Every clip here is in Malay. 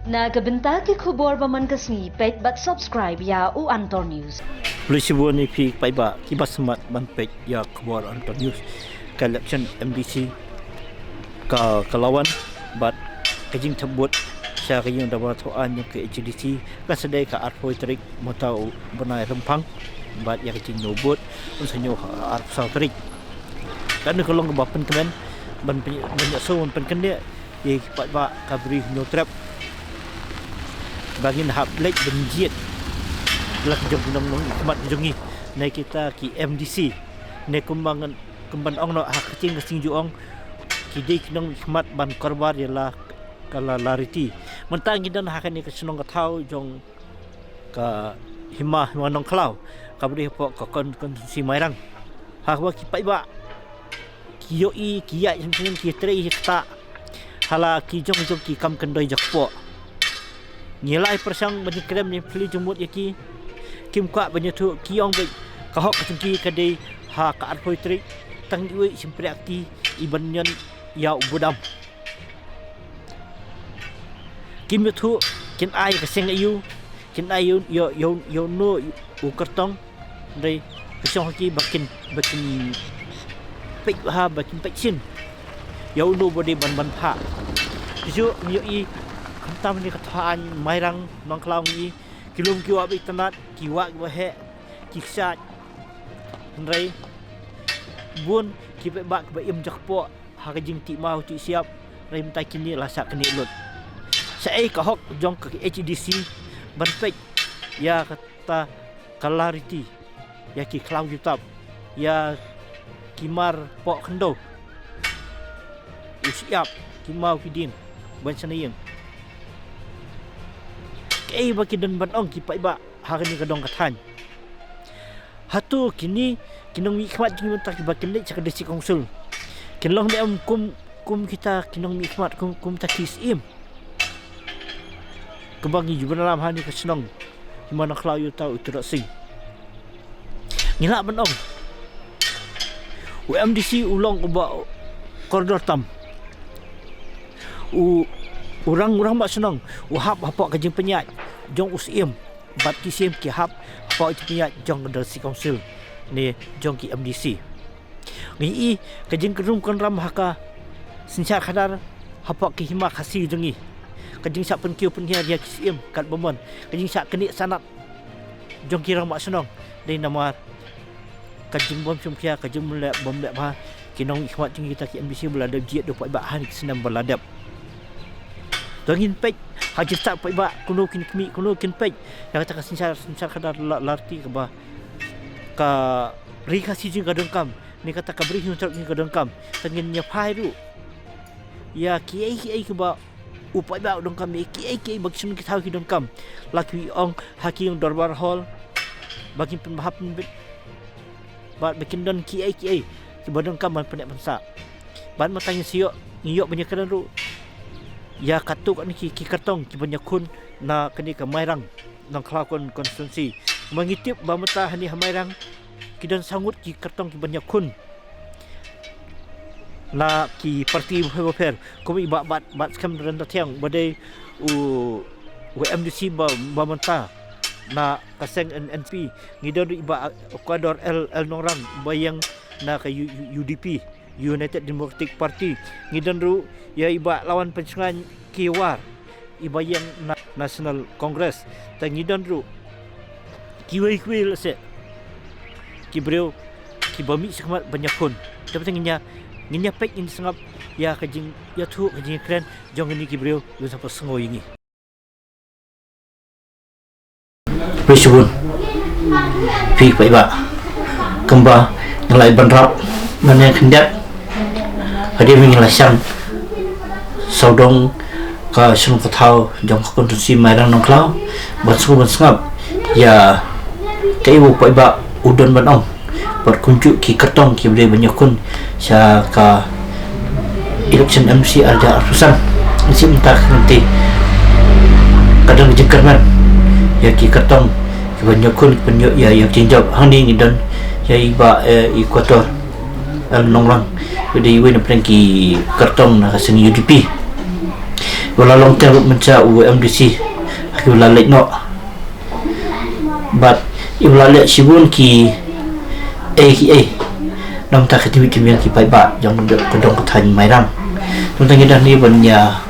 Na kabenta ki khubor baman kasni pet bat subscribe ya u Antor News. Polisi buat ni pi paiba kibas semat ban pet ya khubor Antor News. Election MDC kalawan bat kajing tebut syari yang dapat tuan yang ke HDC kan sedai ka arpoi terik motau benai rempang bat yang kajing nyobut unsanyo arp sau terik. Kan kalau ngebapen kemen ban banyak so ban kende ye paiba kabri no trap bangin hap lek benjit lak jong nong mat jongi nai kita ki MDC ne kumbangan kumban ong no hak kecing kesing juong ki dik nong mat ban korbar ialah kala lariti mentang gidan hak ni kesenong katau jong ka himah manong klau kabri po ka kon si mairang hak wa ki paiba ki yo i ki ya sing ki trei ta hala ki jong ki kam kendoi jakpo nilai persang banyak krem ni peli jumut yaki kim kwa banyak tu kiong baik kahok kecengki kadai ha ka arpoi tri tang iwi simpriakti ibanyan ya budam kim tu kin ai keseng ayu kin ayu yo no u kartong dai kesong ki bakin pek ha bakin peksin yo no body ban pha ju mi i tam ni kataan mairang nong klau ni kilum kiwa bi tanat kiwa wa he kiksat nrai bun ki pe bak ba im jakpo ha ka jing ti mau ti siap rai mtai kini lasak kini lut sai ka hok jong ka HDC ban pek ya kata clarity ya ki klau youtube ya kimar po khendo usiap ki mau kidin ban sanayeng kay baki dan ban ong ki paiba hari ni kadong katan hatu kini kinong mikmat kini mentak bakin lek cakap desi konsul kinong ni kum kita kinong mikmat kum takis im kebangi juban dalam hani kesenong di mana kalau you tahu itu dak sing ngilak ban ong UMDC ulong ubah koridor tam orang mak senang wahap apa kajing penyat jong usim bat kisim ki hap apa penyat jong dari council ni jong ki MDC ngi kajing kerum kon ram haka sinca kadar apa ki hima khasi jengi kajing sak penkiu penhia dia kisim kat bomon kajing sak kenik sanat jong ki ram mak senang ni nama kajing bom sumkia kajing mulai bom lek ba kinong ikhmat jengi kita ki MDC beladap jiat 24 bahan senam beladap dongin pek haji tak paiba kuno kin kmi kuno kin pek yang kata sincar kadar larti ke ba ka rika siji gadongkam ni kata kabri hunter ni gadongkam tengin nya phai ru ya ki ke ba upai ba dongkam ki baksun ki thau ki dongkam lakwi ong haki yang darbar hall bagi pembahap bit ba bikin don ki ki badongkam ban penek bansa ban matanya siok ngiyok banyak kan ru ya katuk ni ki kartong ki banyak kun na kini ke mairang nang kelakon konstitusi mengitip bamata hani hamairang kidan sangut ki kartong ki banyak kun na ki parti befer komi bat skam renda tiang badai MDC bamata na kaseng NNP ngidon iba Ecuador L Nongrang bayang na ke UDP United Democratic Party ngidon ru ya iba lawan pencengan kiwar iba yang National Congress dan ngidon ru kiwai se kibreu kibami sekemat banyak pun tapi nginya pek ini sengap ya kajing ya tu kajing keren jong ini kibreu lu sampai sengoy ini Presubun pi paiba kemba ngelai banrap mana kendak ada mengilasang saudong ka sunung patau jong konstitusi mairang nong klau batsengap ya kai bu paiba udon banong berkunjuk ki kertong ki boleh banyakun sa ka election MC ada ratusan mesti minta nanti kadang jengkarman ya ki kertong ki banyakun penyo ya tinjau hang ni dan ya iba Ecuador nongrang jadi iwe na ki kartong na kasing UDP wala long term menca UMDC ki wala lek no but wala lek sibun ki AKA nam ta khati wi kimia ki pai ba jong de kodong khan mai ram tung tang ida ni banya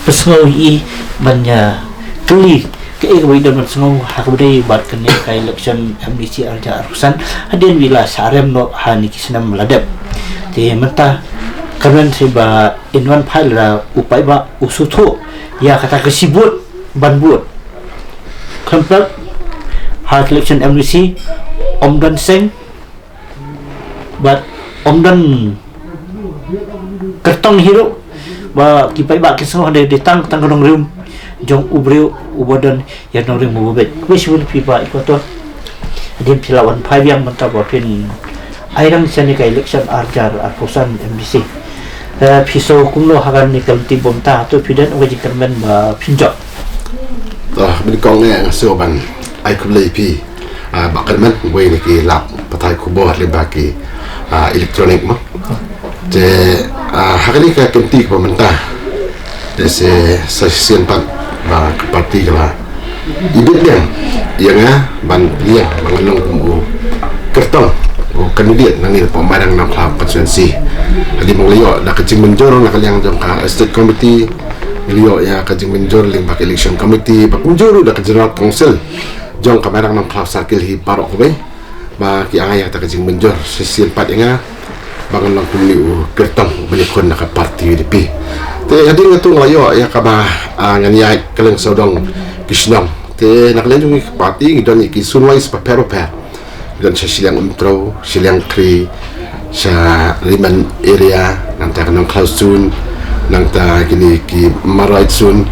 pesngau i banya kli ke wi don pesngau ha ko dei bat kan ne kai election MDC arja rusan hadin wila sarem no hani kisnam ladep te mata kamen seba inwan phal ra upai ba usutho ya kata kesibut banbut komplek hard election MDC Omdan Seng but Omdan kertong hero ba kipai ba kisah ada datang tanggung rim jong ubreu ubadan ya nong rim ubet which will pipa ikoto din pilawan phai yang mentaba pin airang sani ka election arjar arposan MDC piso kumlo hagan ni kalti bomta to pidan waji kermen ba pinjok bên con nghe sửa bằng ai cũng lấy pi bakal man way ni ki lap patay ko bo le ba ki electronic mo je hakali ka kenti ko menta de se session pat ba parti ka ibit dia yang ban dia mangalong ko kertong o kandidat nang ni pemarang nam club constituency adi monglio da kecing menjor nak yang jong ka state committee Lio ya kajing menjor ling bak election committee bak menjor da general council jong kamerang nam club circle hi parok be ba ki anga ya ta kajing menjor session pat nga bangan lang kumli u kertong belikon nak parti UDP te adi ngatu ngayo ya ka ba ngania keleng sodong kisnam te nak len jong parti ngidon ki sunwais pa pero pa dan sesilang umtro silang kri sa riman area nang ta kanang klausun nang ta kini ki marait sun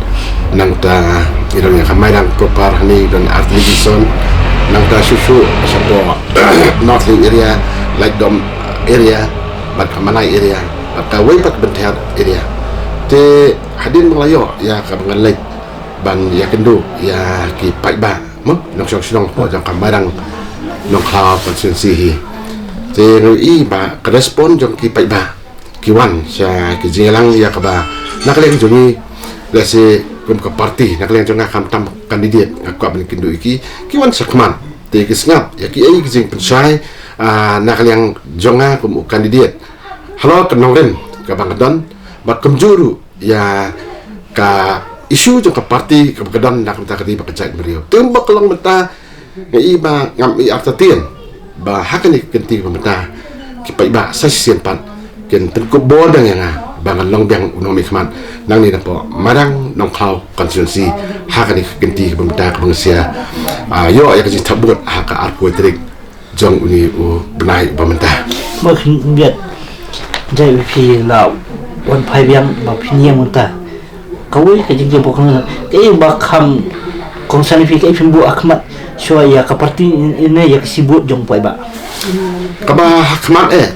nang ta irang yang kamay nang proper hani don artisan nang ta susu sapo northling area like dom area bat kamanai area bat way pat bentar area te hadin melayo ya ka bangalay ban ya kendo ya ki pai ba mo nang song po jang kamarang nang kha constituency te i ba ka respond jong ki pai ba kiwan sa kijilang ya kaba nakaleng joni lase kum ka parti nakaleng jonga kam tam kandidat ngakwa ben kindu iki kiwan sakman te kisngap ya ki ai kijing pensai nakaleng jonga kum kandidat halo kenongren ka bangadon bak kemjuru ya ka isu jong ka parti ka bangadon nak ta kati bak jait beriau tembak long menta ngai ba ngam i artatien ba hakani kenti pementa ki pai ba sa siempan ken tengku bodang yang bangan long biang unomi kman nang ni napo marang nong klau constituency hakani kenti bemta bangsia yo ya kaji tabut haka arpo trik jong uni u benai bemta makin biat jai pi la wan phai biang ba phiniang menta kawai ka jing pokong ke ba kham kong sani fi ke phimbu akmat shwa ya ka parti ine ya sibut jong pai ba kaba hakmat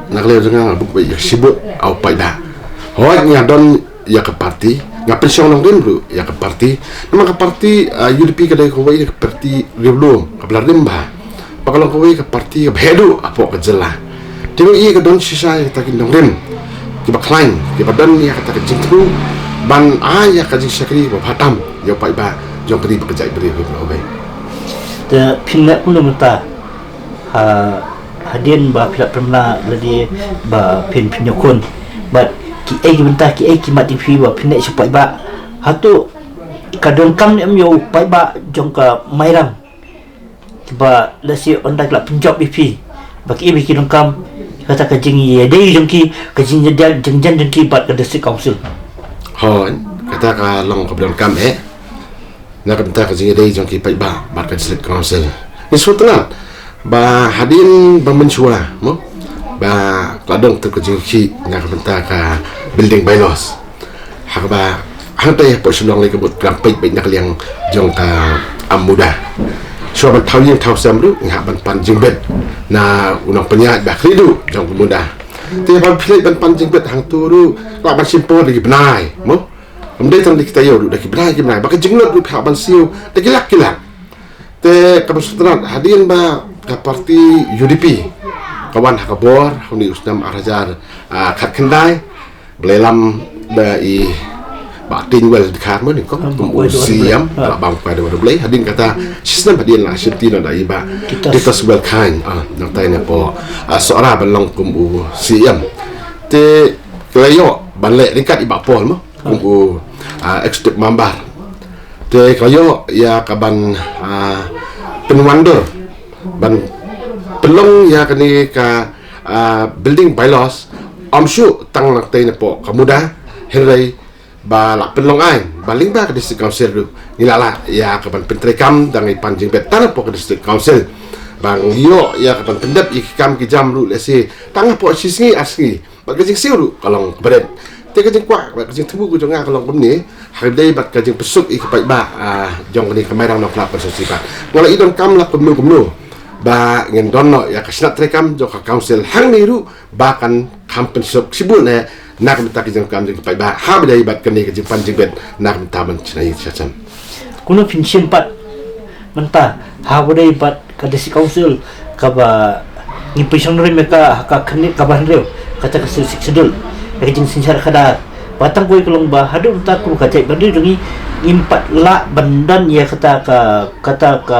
nak leo jangan buku ya sibut au pada hoi nya don ya ke parti ngapen song long dulu ya ke parti nama ke parti UDP kadai ko wai ke parti rebelum kablar limba pakalong ko wai ke parti bedu apo ke jela tino i ke don sisa ya takin dong rim ki baklain ki badan ya kata ke jingtru ban ya ka jing sakri ba phatam yo pai ba jong kri ba jai beri ko bai the pinna pun mata hadian ba pila pernah ladi ba pin pinyokon but ki ai benta ki ai ki mati fi ba pinai supai ba hatu kadon kam nem yo pai ba jong ka mairang ba lasi ondak la pinjok bi fi ba ki bi ki dong kam kata ka jing ye dei jong ki ka jing jadal jeng jan jong ki bat ka district council hon kata ka long ka don kam nak kata ka jing dei jong ki pai ba bat ka district council ni sutengan ba hadin ba mensua mo ba kadang terkejing ki nak benta ka building bylaws hak ba hantai po sulong le kebut krampik baik nak liang jong ka amuda so ba tau yang tau samru ngah ban panjing bet na unang penyak ba kridu jong muda te ba pilih ban panjing bet hang turu la ban simpo lagi benai mo amdai tang kita yo lagi benai ba ka jinglot lu pha ban siu te kilak te kabusutran hadin ba ka parti UDP kawan hakabor huni usnam arajar khat kendai belelam da i batin wel dekat mo ni ko siam bang pa do blay hadin kata sistem hadin la sintina da iba ditas wel kind nang tay na po soara balong kum siam te kayo banle dekat iba pol mo kum extra mambar te kayo ya kaban penwando ban pelong ya kani ka building bylaws amshu tang nak tay na po kamuda henry ba la pelong ai baling ba ka district council ru ngilala ya ka ban pentrekam dang ipan jing bet tanah po ka district council bang yo ya ka ban pendap ikam ki jam ru lesi tang po sisi asngi ba ka jing siu kalong beret te ka jing kwa ba ka jing tubu ku jong kalong bumni hadai bat ka jing pesuk ik pai ba jong ni kamerang nok lap sosial ngala idon kam la kumnu ba ngin donno ya ka snat trekam jo ka council hang ni ru ba kan kampen sok sibul ne nak minta kijang kam jing pai ba ha bidai bat kani kijang panjing bet nak minta man chinai chacham kuno pinsim pat menta ha bidai bat ka district council ka ba ni pisang re meka ka khani ka ban reu kata ka sedul ka jing sinsar kada batang koi kelong ba hadu ta ku ka cai bandi dungi impat la bandan ya kata ka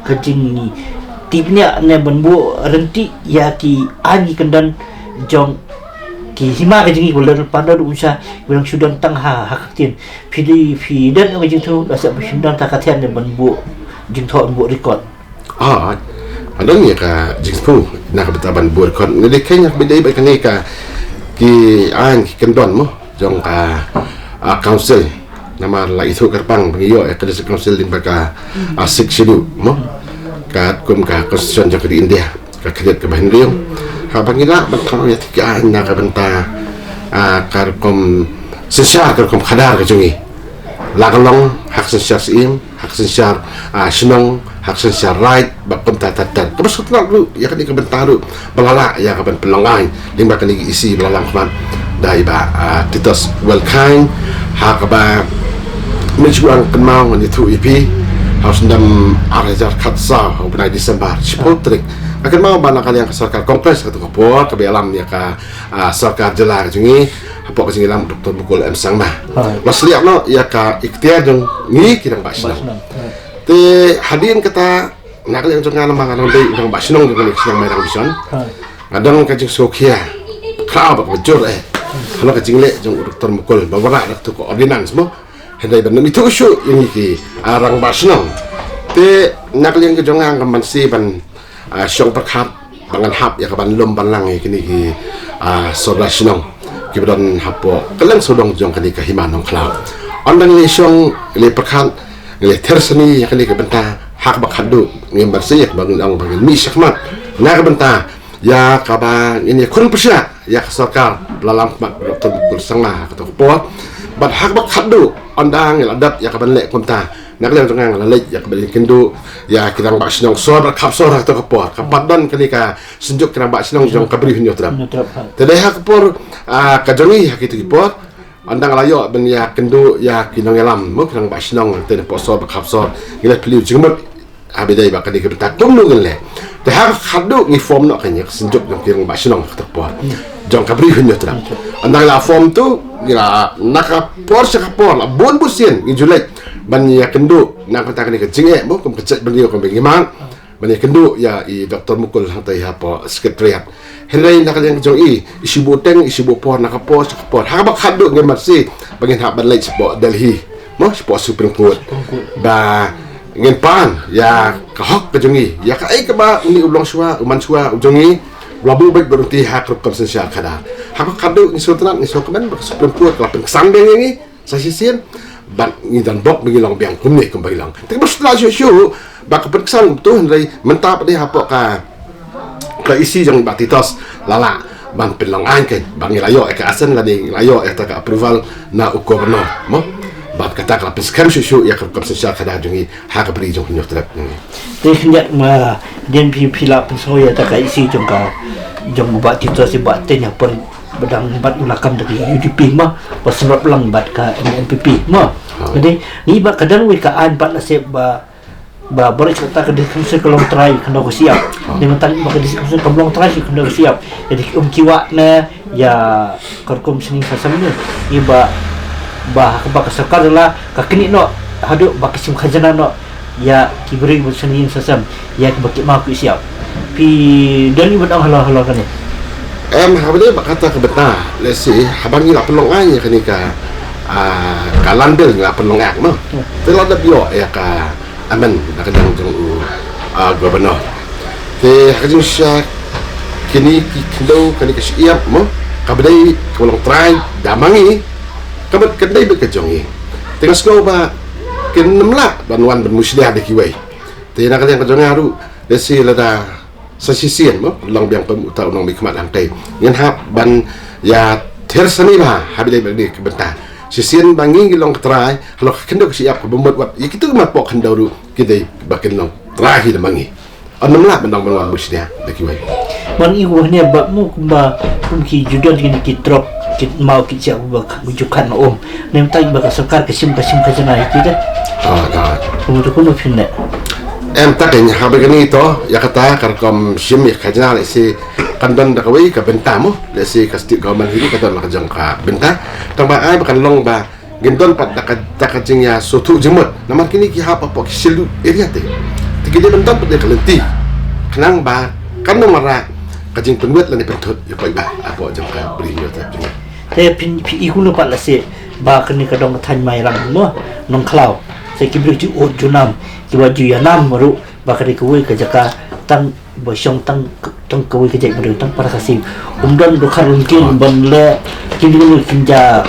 kajing ni tipnya ne banbu renti ya ki agi kendan jong ki hima ka jingi bulan pandar usah bilang sudan tang haktin phi dan ka jing tu rasa bersindan takatian dan banbu jing tho bu record adang ya ka jing pu nak betaban bu record ngede kenya bidai ba kani ka ki an ki kendon mo jong ka council nama la itu kerpang pengiyo ka district council din ba ka asik sidu mo ka kum ka constitution jong di India ka kreat ka bahinriyo ha bangila bantang ya tiga na ka banta karkom sesiar karkom khadar ka jungi lagalong hak sesiar sim hak sesiar sinong hak sesiar right bakom tatatan terus ketnak lu ya kan ka bentaru balala ya ka ban pelongai limba kan isi balalang kman dai ba titos well kind ha ka ba menjuang kenmau ni tu ip harus ndam arajar khatsa bulan Desember Chipotrik akan mau bana kalian ke sarkar kongres ke tukapor ke belam ya ka sarkar jelar jungi apa ke singilam Dr. Bukul M Sangma masliak no ya ka ikhtiar jong ngi kirang basna te hadin kata nak yang jong ngana mangan dei jong basnong jong ni sinang merang bison kadang ka jing sokia kra ba jor kalau ka jingle jong Dr. Bukul bawara dak tu ko ordinance mo hendai ban itu isu yang iki arang basnong te nak yang jong ngang mansi ban syong perkhat bangan hap ya kaban lom banlang kini ki soda sinong ki badon hapo kelang sodong jong kini ka himanong klau ondang le syong le perkhat le tersani ya kini ka benta hak bakhadu ngem bersih bangun ang bangun mi syakmat na ka benta ya kaba ini kun persya ya sarkar lalam Dr. Bukul Sangma kata po bat hak bakhadu ondang adat ya kaban le kunta nak leng jangan lalai ya kembali kendu ya kirang bak sinong so berkap so atau kepor kapadan kali ka senjuk kirang bak sinong jong kabri hunyo trap tadai hak kepor kajongi hak itu kepor andang layo ben ya kendu ya kinong elam mo kirang bak sinong tene poso berkap so ngila peliu jengmot abidai bak kali kebetak tumnu ngele teh hak khadu ngi form no kanya senjuk jong kirang bak sinong kepor jong kabri hunyo trap andang la form tu ngila nakapor sakapor bon busien ngi julai ban ya kendu nak kata ni kecing mo kum kecek beliau kum bagaimana ban ya kendu ya i Dr. Mukul hantai apa sekretariat henry nak yang jong isi boteng isi bopor nak kapor sekapor ha bak khadu ngemat si bangin hak ban lai sepo Delhi mo sepo Supreme Court ba ngen pan ya kahok ke jongi ya ka ai ka ba ni ublong suwa uman suwa jongi labu baik berhenti hak konsensial kadar ha bak khadu ni sultan ni sokaman Supreme Court lapen sambeng ni sasisian ban ngidan bok bangilong biang kumni kembali lang tapi setelah syuk bak perkesan tu henry mentap dia apa ka isi jang batitos lala ban pelong angke bang layo ka asen lani layo eta ka approval na gubernur mo bat kata ka peskam syuk ya ka konsensial kada jungi ha ka beri jong nyok trap te hendak ma den pila pensoya ta ka isi jong ka jong batitos si baten ya per bedang bat ulakam dari UDP mah pasrap lang bat ka NPP mah jadi ni ba kadang we ka an bat nasib ba boleh cerita ke diskusi kalau try kena siap dengan tadi ba diskusi kalau try kena siap jadi kiwa na ya korkom sini sasamnya iba bah ka sarkar la ka kini no hadu ba kisim khazana no ya kibri busanin sasam ya ka bakit ma ku siap pi dan ni badang halau kan ni habis kata ke benar lesi habangi la pelong ai kan ka kalandel la pelong ak no telo da bio ya ka aman da kadang jong gubernur te hajung syak kini kendo kani ka siap mo kabdai kolong try damangi kabat kedai bekejongi tengah sko ba kenamla banwan bermusliah de kiwai te nak yang kejongi haru lesi lada sasisian mo long biang pemuta unong mikmat angkai ngan hab ban ya tersani ba habile bagi kebentar sisian bangi long try kalau kendo siap bembot wat ya kitu mapok kendo ru kita bakin long terakhir bangi anamla bandang banwan musliah de kiwai man iwahnya ba mu kumba kumki judan kini kitrop kit mau kit siap bak bujukan nem tai bak sarkar kesim khazana itu kan untuk kuno pinne em tak yang habis ni to ya kata karkom sim ya khazana lesi kandan da kawai ka bentamu lesi kasti government ini kata nak jang ka benta tamba ai bakan long ba gendon pat tak jing ya sotu jemut namar kini ki hapa pok silu area te tiga dia bentam pada kelenti kenang ba kan nomara kajing penbuat lan pentut ya pai ba apa jang ka beri yo ta te pin pi ikuno pat lasi ba kini kadong than mai ram mo nong klau saya kibri ju junam kiwaju ya nam maru bakari kuwi ke jaka tang bosyong tang kuwi ke jek maru tang para kasih umdan dokar mungkin banle kini kinja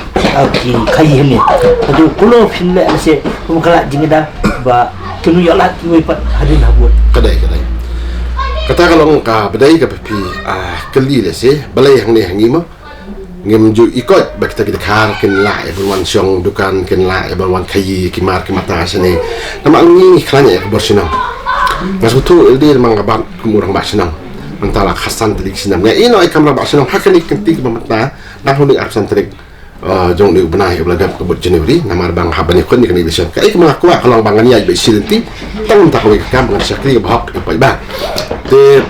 ki kai ni adu kulo pinle ase kumkala jingida ba kinu yalat kuwi pat hadin habut kadai kata kalau ka bedai ka pi keli le se balai hang ni hangi mo ngem ju ikot bak kita khar ken la e wan syong dukan ken la e wan khayi kimar kimata sene nama ngi khlanya e borsina ngasbutu eldir mangabat kumurang basina antara khasan trik sinam ngai ino e kamra basina hakani kenti bamata na honi arsan trik jong ni benai belagap kebut Januari nama bang habani kon ni kan bisa kai kemana kuat kalau bangan ya be silenti tang tak we kam dengan syakri bahak e ba te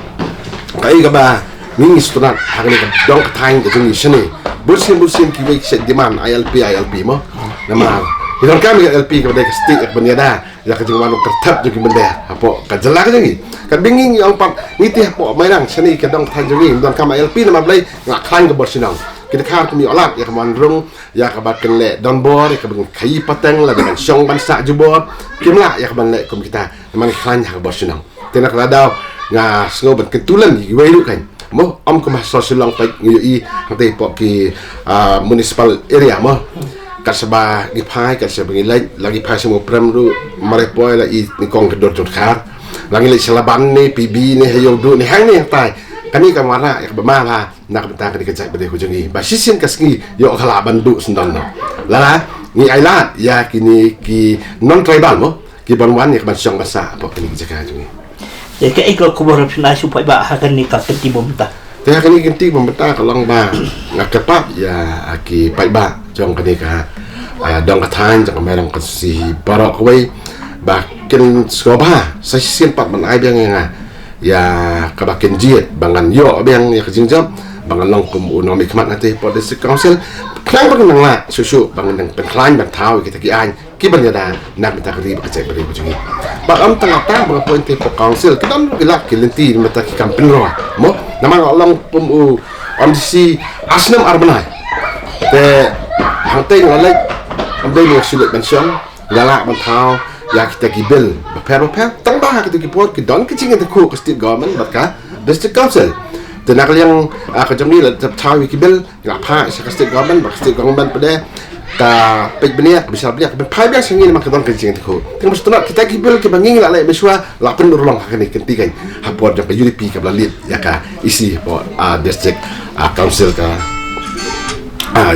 kai ka ba ni student hakani dong time ke ni sene bursin ki wei set demand ILP mo nama idan kami LP kepada stick banyada ya kajing manu kertap juga benda apa kajelak jangi kabinging yang pat niti apa mainang seni kedong tanjungi dan kama LP nama blai ngak klan ke borsinang kita khar kami olat ya kaman rung ya kabat kenle don bor ya kabing kai pateng la dengan syong bansa jubor kimla ya kaban le kum kita nama klan ya borsinang tenak ladau nga sngo ban ketulan gi wei lu kan mo kemah sosial pai ngi hangtai pok ki municipal area mo kasaba gi phai kasaba ngi lagi phai semua prem ru mare poi la i ni kong kedor jot khar lagi le selaban ni pb ni hayong du ni hang ni tai kani ka mara ya ba ma la nak benta ka dikajai bade hujangi ba sisin kasngi yo khala bandu sendon no la ni ailat ya kini ki non tribal mo ki banwan ni ka syong basa pok ni jaka jungi ya ke ikut kubur pina supaya ba hakan ni ka kenti bomta te hakani kenti bomta kalong ba ngakapap ya aki pai ba jong kani ka dong kathan jong merang kasi barok wei ba ken skoba sa sien pat man ai biang nga ya kabaken jiet bangan yo biang ya kajingjam bangan long kum uno mikmat nate police council klang bangan la susu bangan nang penklan ban tau kita ki an ki banyada nak minta kri ba cek beri bujungi ba am tengah ta ba point po council kita ilak kilenti mata ki kampen ro mo nama long pum on si asnam arbanai te hangte ngalai amdai ni sulit pension galak ban tau ya kita gibel per tang ba kita gipot ki don kicing itu ku state government baka district council tenak yang kajam ni la tawi gibel ngap pa sa state government baka state government pada ta pej benia bisa benia ben pai biasa ni mak don kicing itu ku teng mesti nak kita gibel ke banging la beswa la pen urlong hakani kenti kan hapot jam UDP ka blalit ya ka isi po district council ka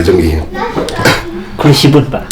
jong ni kulisibun ba